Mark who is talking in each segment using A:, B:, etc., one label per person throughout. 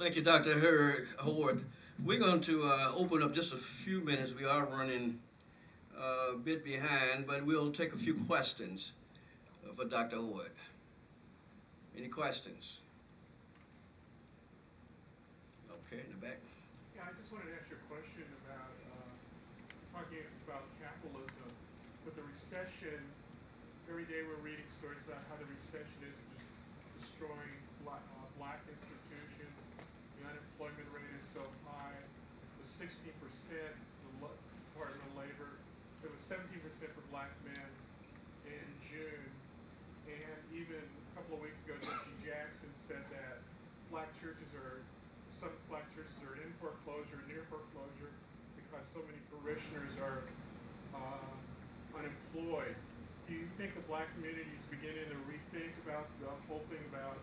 A: Thank you, Dr. Hord. We're going to open up just a few minutes. We are running a bit behind, but we'll take a few questions for Dr. Hord. Any questions? Okay, in the back.
B: Yeah, I just wanted to ask you a question about talking about capitalism. With the recession, every day we're reading stories about how the recession is just destroying black institutions. The unemployment rate is so high. The 16%, the Department of Labor, it was 17% for black men in June. And even a couple of weeks ago, Jesse Jackson said that some black churches are in foreclosure, near foreclosure, because so many parishioners are unemployed. Do you think the black community is beginning to rethink about the whole thing about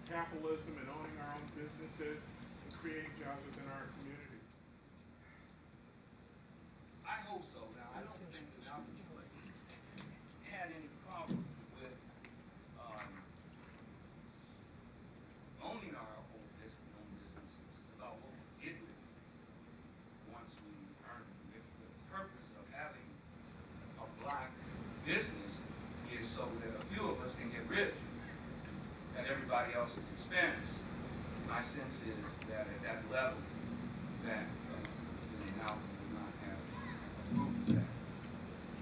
B: capitalism and owning our own businesses and creating jobs within our community?
C: I hope so. Now, I don't think that our community had any problem with owning our own businesses. It's about what we did with it once we earned it. If the purpose of having a black business is so that a few of us can get rich at everybody else's expense, my sense is that at that level, that now we will not have approved that.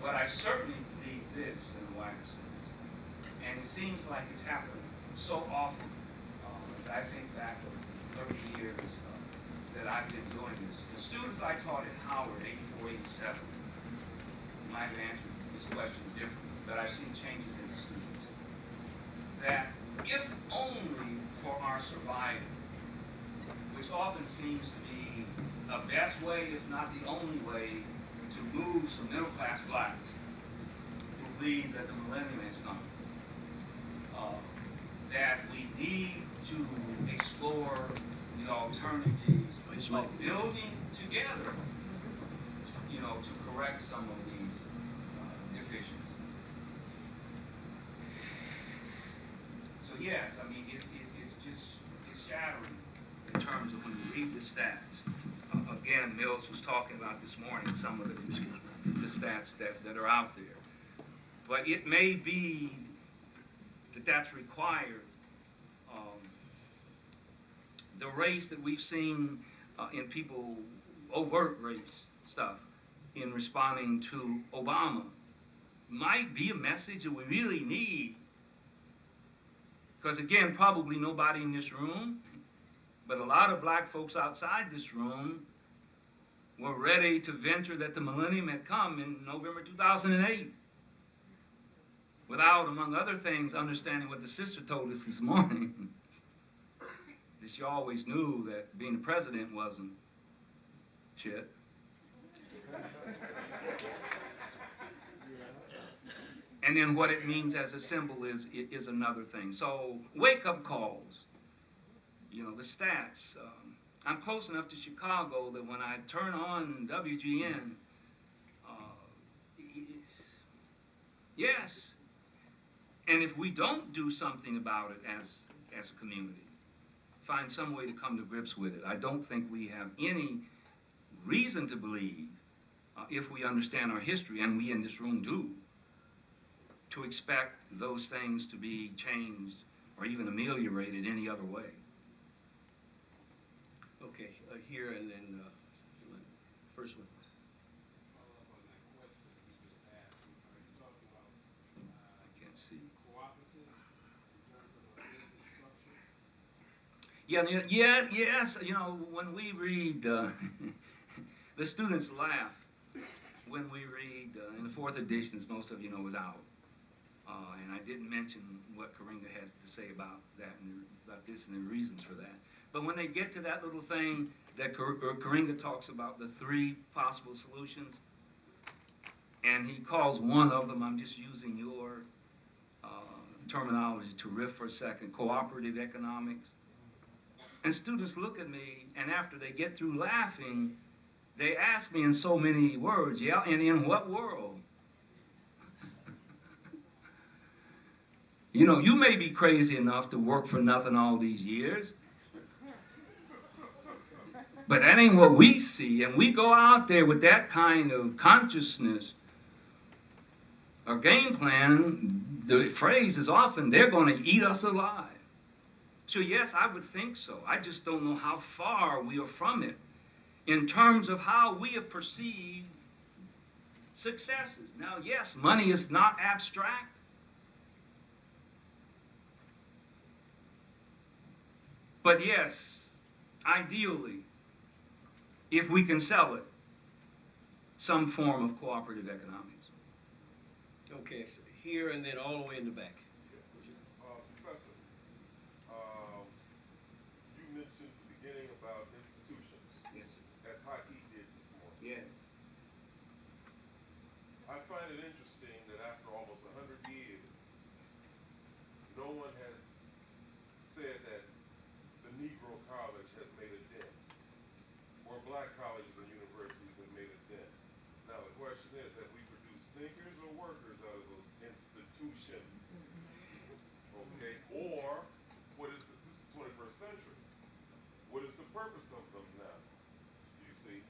C: But I certainly believe this in a wider sense, and it seems like it's happening so often. As I think back over 30 years that I've been doing this, the students I taught at Howard, 84, 87, might have answered this question differently, but I've seen changes in the students. That if only for our survival, which often seems to be the best way, if not the only way, to move some middle-class blacks who believe that the millennium has come, that we need to explore the alternatives of building together, to correct some of these deficiencies. So yes, I mean, it's shattering in terms of when you read the stats. Again, Mills was talking about this morning some of the stats that are out there. But it may be that that's required. The race that we've seen in people, overt race stuff, in responding to Obama, might be a message that we really need. Because again, probably nobody in this room, but a lot of black folks outside this room were ready to venture that the millennium had come in November 2008. Without, among other things, understanding what the sister told us this morning. That she always knew that being the president wasn't shit. And then what it means as a symbol is another thing. So wake-up calls, the stats. I'm close enough to Chicago that when I turn on WGN, yes. And if we don't do something about it as a community, find some way to come to grips with it, I don't think we have any reason to believe, if we understand our history, and we in this room do, to expect those things to be changed or even ameliorated any other way.
A: Okay, here and then first one.
C: I can't see. Yeah, yes, when we read, the students laugh when we read, in the 4th editions, most of you know is out. And I didn't mention what Karinga had to say about that and about this and the reasons for that. But when they get to that little thing that Karinga talks about, the 3 possible solutions, and he calls one of them, I'm just using your terminology to riff for a second, cooperative economics. And students look at me, and after they get through laughing, they ask me in so many words, yeah, and in what world? You may be crazy enough to work for nothing all these years, But that ain't what we see, and we go out there with that kind of consciousness or game plan. The phrase is often, they're going to eat us alive. So yes, I would think so. I just don't know how far we are from it in terms of how we have perceived successes. Now, yes, money is not abstract. But yes, ideally, if we can sell it, some form of cooperative economics.
A: Okay, here and then all the way in the back.
D: Professor, you mentioned at the beginning about institutions.
C: Yes, sir.
D: As Haki did this morning.
C: Yes.
D: I find it interesting that after almost 100 years, no one has said that the Negro College has made a dent, or black colleges and universities have made a dent. Now the question is, have we produced thinkers or workers out of those institutions? Okay, or what is this is the 21st century? What is the purpose of them now? You see,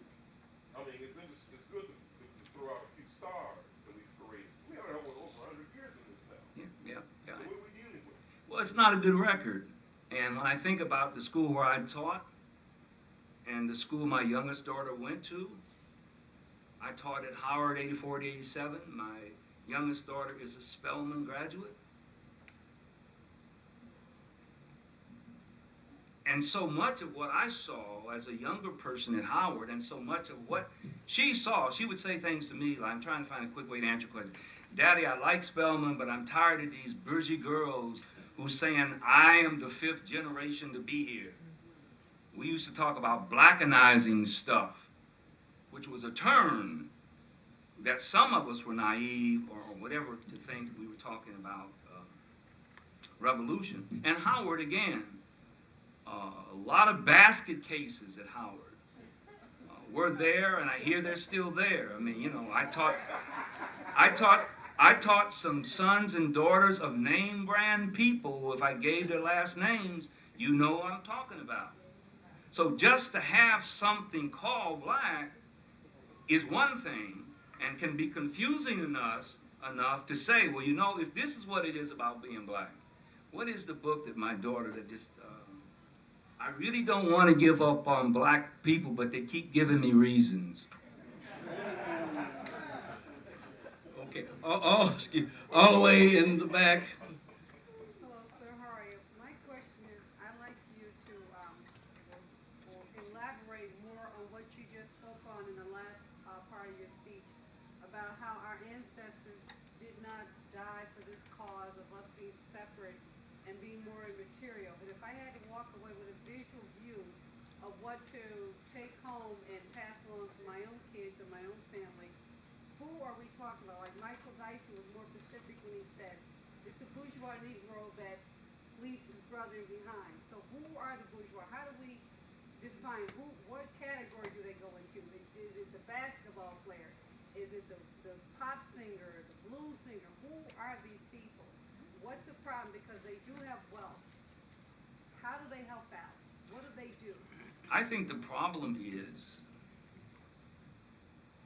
D: I mean, it's good to throw out a few stars that we've created. We haven't had over 100 years in this now.
C: Yeah.
D: So what are we dealing with?
C: Well, it's not a good record. And when I think about the school where I taught and the school my youngest daughter went to, I taught at Howard 84 to 87. My youngest daughter is a Spelman graduate. And so much of what I saw as a younger person at Howard, and so much of what she saw, she would say things to me like, I'm trying to find a quick way to answer your question. Daddy, I like Spelman, but I'm tired of these bougie girls who's saying, I am the 5th generation to be here. We used to talk about blackenizing stuff, which was a term that some of us were naive or whatever to think we were talking about revolution. And Howard, again, a lot of basket cases at Howard were there, and I hear they're still there. I mean, you know, I taught some sons and daughters of name brand people. If I gave their last names, you know what I'm talking about. So just to have something called black is one thing, and can be confusing enough to say, well, you know, if this is what it is about being black, what is the book that my daughter that just, I really don't want to give up on black people, but they keep giving me reasons.
A: Okay, all the way in the back.
E: Hello, sir. How are you? My question is, I'd like you to elaborate more on what you just spoke on in the last part of your speech about how our ancestors did not die for this cause of us being separate and being more immaterial. And if I had to walk away with a visual view of what to take home and pass along to my own kids and my own family, who are we talking about? Like Michael Dyson was more specific when he said, it's the bourgeois Negro that leaves his brother behind. So who are the bourgeois? How do we define what category do they go into? Is it the basketball player? Is it the pop singer, the blues singer? Who are these people? What's the problem? Because they do have wealth. How do they help out? What do they do?
C: I think the problem is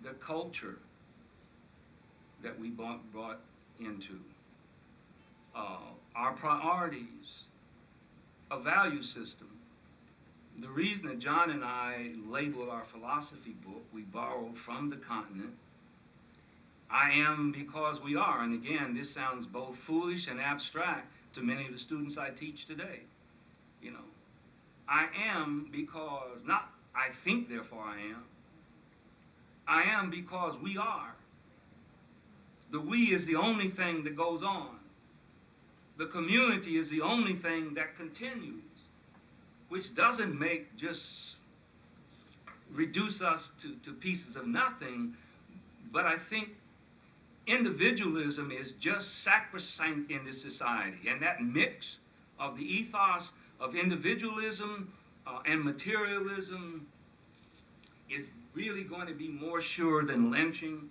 C: the culture that we brought into. Our priorities, a value system. The reason that John and I labeled our philosophy book, we borrowed from the continent. I am because we are, and again, this sounds both foolish and abstract to many of the students I teach today. You know, I am because, not I think therefore I am. I am because we are. The we is the only thing that goes on. The community is the only thing that continues, which doesn't make just reduce us to pieces of nothing, but I think individualism is just sacrosanct in this society, and that mix of the ethos of individualism and materialism is really going to be more sure than lynching,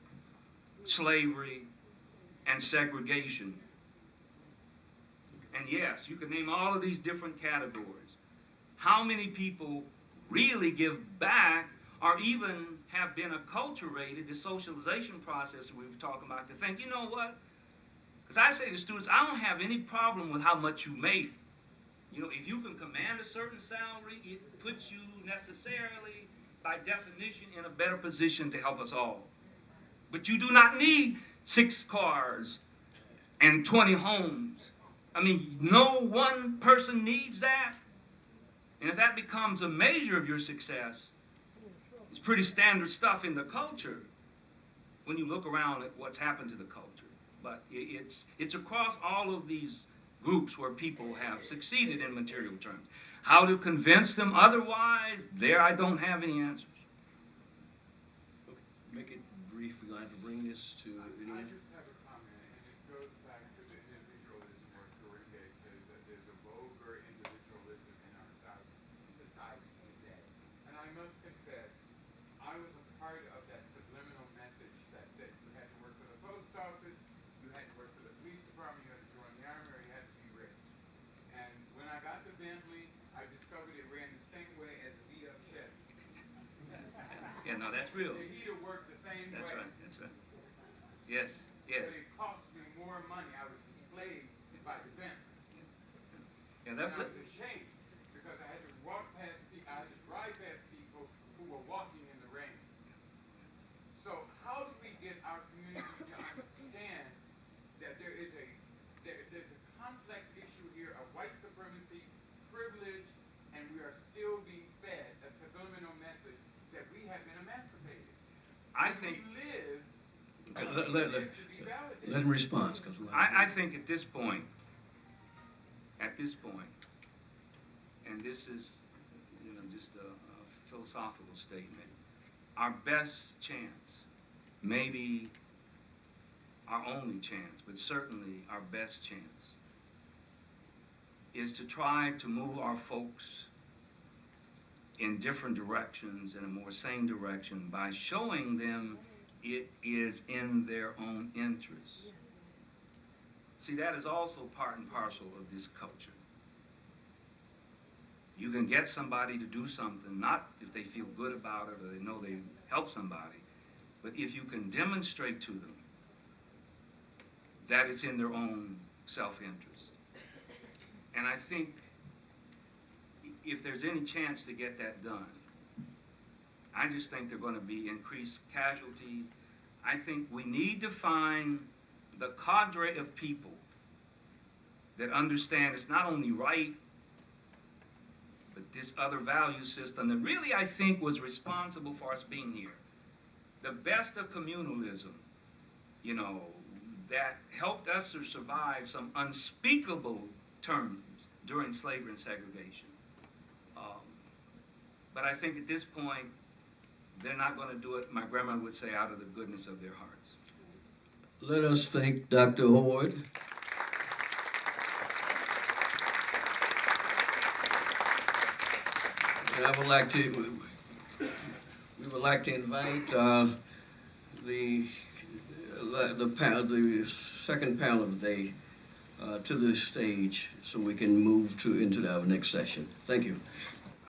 C: slavery, and segregation. And yes, you can name all of these different categories. How many people really give back or even have been acculturated, the socialization process that we were talking about, to think, you know what? Because I say to students, I don't have any problem with how much you make. You know, if you can command a certain salary, it puts you necessarily, by definition, in a better position to help us all. But you do not need 6 cars and 20 homes. I mean, no one person needs that. And if that becomes a measure of your success, it's pretty standard stuff in the culture when you look around at what's happened to the culture. But it's across all of these groups where people have succeeded in material terms. How to convince them otherwise, there I don't have any answers.
A: Okay. Make it brief. We're going to have to bring this to an
F: I
A: end.
F: just have a comment, and it goes back to the individualism where Corinne says that there's a vulgar individualism in our society today. And I must confess, I was a part of that subliminal message that said you had to work for the post office, you had to work for the police department, you had to join the army, or you had to be rich. And when I got to Bentley, I discovered it ran the same way as a beat-up Chevy.
C: Yeah, no, that's real.
F: The heater worked the same way.
C: That's right, that's right. Yes, yes.
F: But it cost me more money. I was enslaved by the Bentley.
C: Yeah,
F: And
C: that,
F: I was ashamed because I had to walk past people, I had to drive past people who were walking in the rain. So how do we get our community to understand that there's a complex issue here of white supremacy, privilege, and we are still being fed a subliminal message that we have been emancipated.
C: I
F: And
C: think,
F: we live
A: Let him respond. Cause
C: I think at this point, and this is, you know, just a philosophical statement, our best chance, maybe our only chance, but certainly our best chance, is to try to move our folks in different directions, in a more sane direction, by showing them it is in their own interest. See, that is also part and parcel of this culture. You can get somebody to do something, not if they feel good about it or they know they help somebody, but if you can demonstrate to them that it's in their own self-interest. And I think if there's any chance to get that done, I just think there are going to be increased casualties. I think we need to find the cadre of people that understand it's not only right, but this other value system that really, I think, was responsible for us being here. The best of communalism, you know, that helped us to survive some unspeakable terms during slavery and segregation. But I think at this point, they're not going to do it, my grandma would say, out of the goodness of their hearts.
A: Let us thank Dr. Hord. And I would like to, we would like to invite the second panel of the day to the stage so we can move into our next session. Thank you.